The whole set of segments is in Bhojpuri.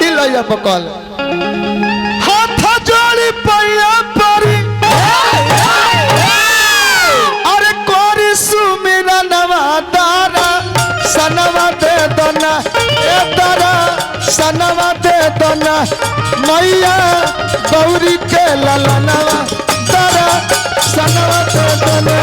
ही लइया पकल हाथ जोड़ी पैया परी अरे कोरी सुमिरा नवा दारा सनवा दे दना ए दारा सनवा दे दना मैया गौरी के ललनवा दारा सनवा दे दना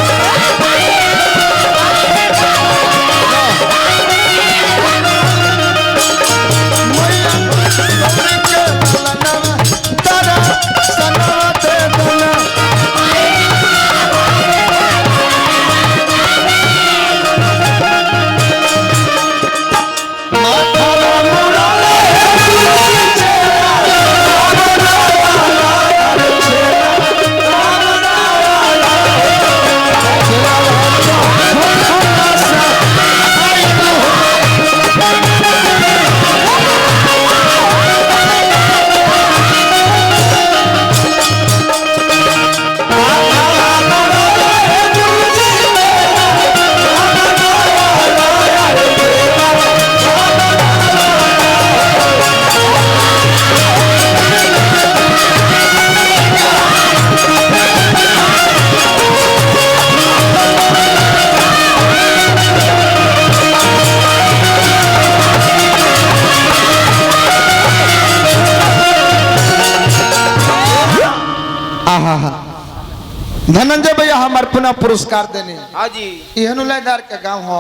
धनंजय भैया हमार पुनः पुरस्कार देने हाँ जी इहनु लैदार के गांव हो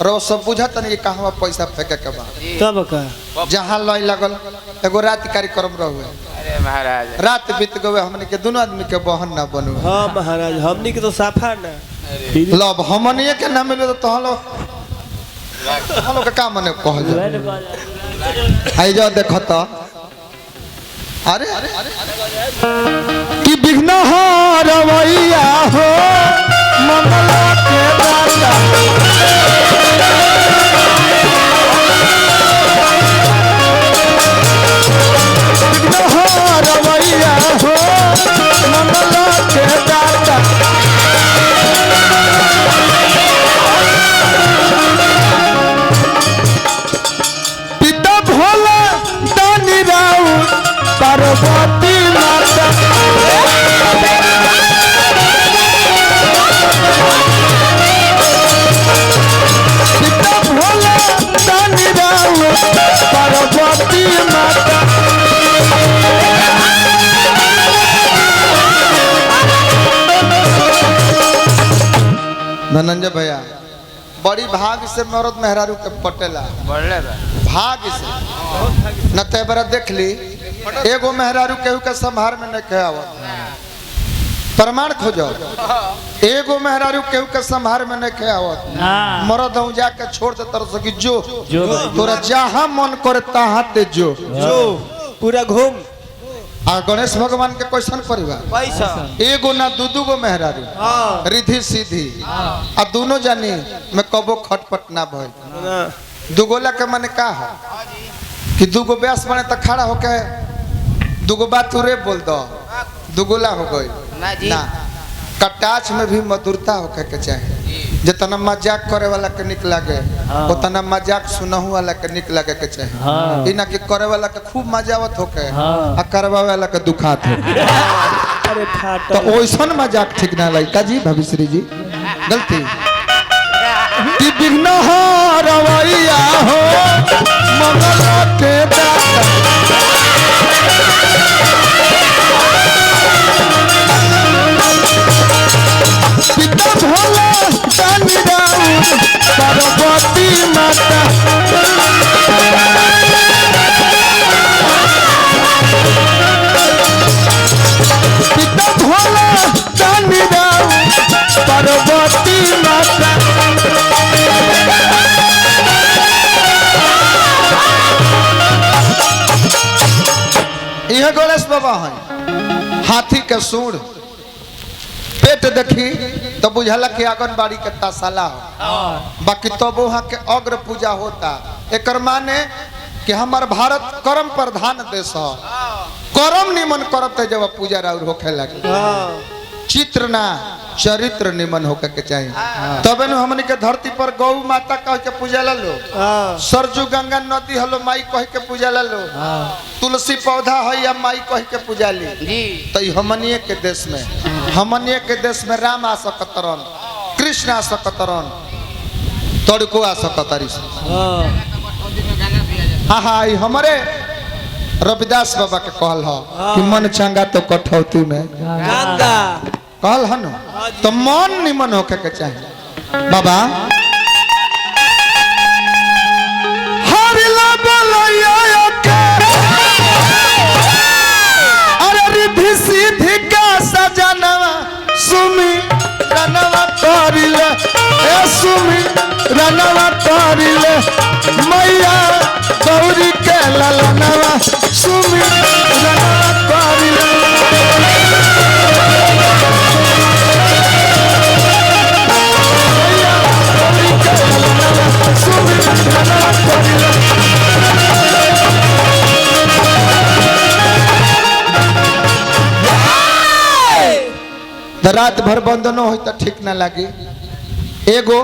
रो सब बुझत नहीं कहवा पैसा फेंके के बा तब का जहां लय लगल एगो रात कार्यक्रम रहुए अरे महाराज रात बीत गए हमने के दोनों आदमी के बहन ना बनू हाँ महाराज हमनी के तो साफा ना लब हमने के ना मिले तो हम लोग का काम मने कहल आई जाओ देखो तो अरे कि विघ्न हो रवैया हो मंगला के दाता विघ्न हो रवैया हो मंगला के दाता पिता भोला दानी राउ पार्वती माता पिता भोला दानी राउ पार्वती माता धनंजय भैया बड़ी भाग से मरद मेहरारू के पटेला भाग से न ते बरा देख ली एगो मेहरारू केहू के संभार में न कहे आवत प्रमाण खोजो एगो मेहरारू केहू के संभार में न कहे आवत मरद हूं जाके छोड़ दे तरह से कि जो तोरा जहां मन करे तहां ते जो पूरा घूम आ गणेश भगवान के क्वेश्चन परिवार पैसा एगो ना दू गो मेहरारू रिधि सीधी आ दोनों जानी में कबो खटपट ना भई दुगोला के माने का है कि दूगो ब्यास बने तो खड़ा होके दूगो बात तुरे बोल दो दुगोला हो गई ना कटाच में भी मधुरता होके के चाहिए जितना मजाक करे वाला के निक लागे उतना मजाक सुनहु वाला के निक लागे के चाहिए इना कि करे वाला के खूब मजा आवत होके आ करवा वाला के दुखात हो अरे फाटा तो ओइसन मजाक ठीक ना लइका जी भविश्री जी गलती कि विघ्न हो रवैया हो मंगला के दाता पिता भोला दानी राउ पार्वती माता पिता भोला दानी राउ पार्वती माता यह गणेश बाबा है हाथी के सूंड पेट देखी तो बुझला कि आंगनबाड़ी के तासाला हो बाकी तो वहाँ के अग्र पूजा होता एक माने कि हमार भारत कर्म प्रधान देश है कर्म निमन करते जब पूजा राउर होखे लगे चित्र ना चरित्र निमन होकर के चाहिए तबे न हमनी के धरती पर गौ माता कह के पूजा ला लो सरजू गंगा नदी हलो माई कह के पूजा ला लो तुलसी पौधा है या माई कह के पूजा ली तो हमनिए के देश में राम आ सकतरन कृष्ण आ सकतरन तड़को आ सकतरी हाँ हमारे रविदास बाबा के कहल हो कि मन चंगा तो कठौती में गंगा कहल है न तो मन निमन होके के चाहिए बाबा हरिला बोलैया के अरे रिद्धि सिद्धि का सजनवा सुमी रनवा तोरिले ए सुमी रनवा तोरिले मैया गौरी के ललनवा सुमी रनवा तोरिले रात भर बंद न हो तो ठीक ना लगे एगो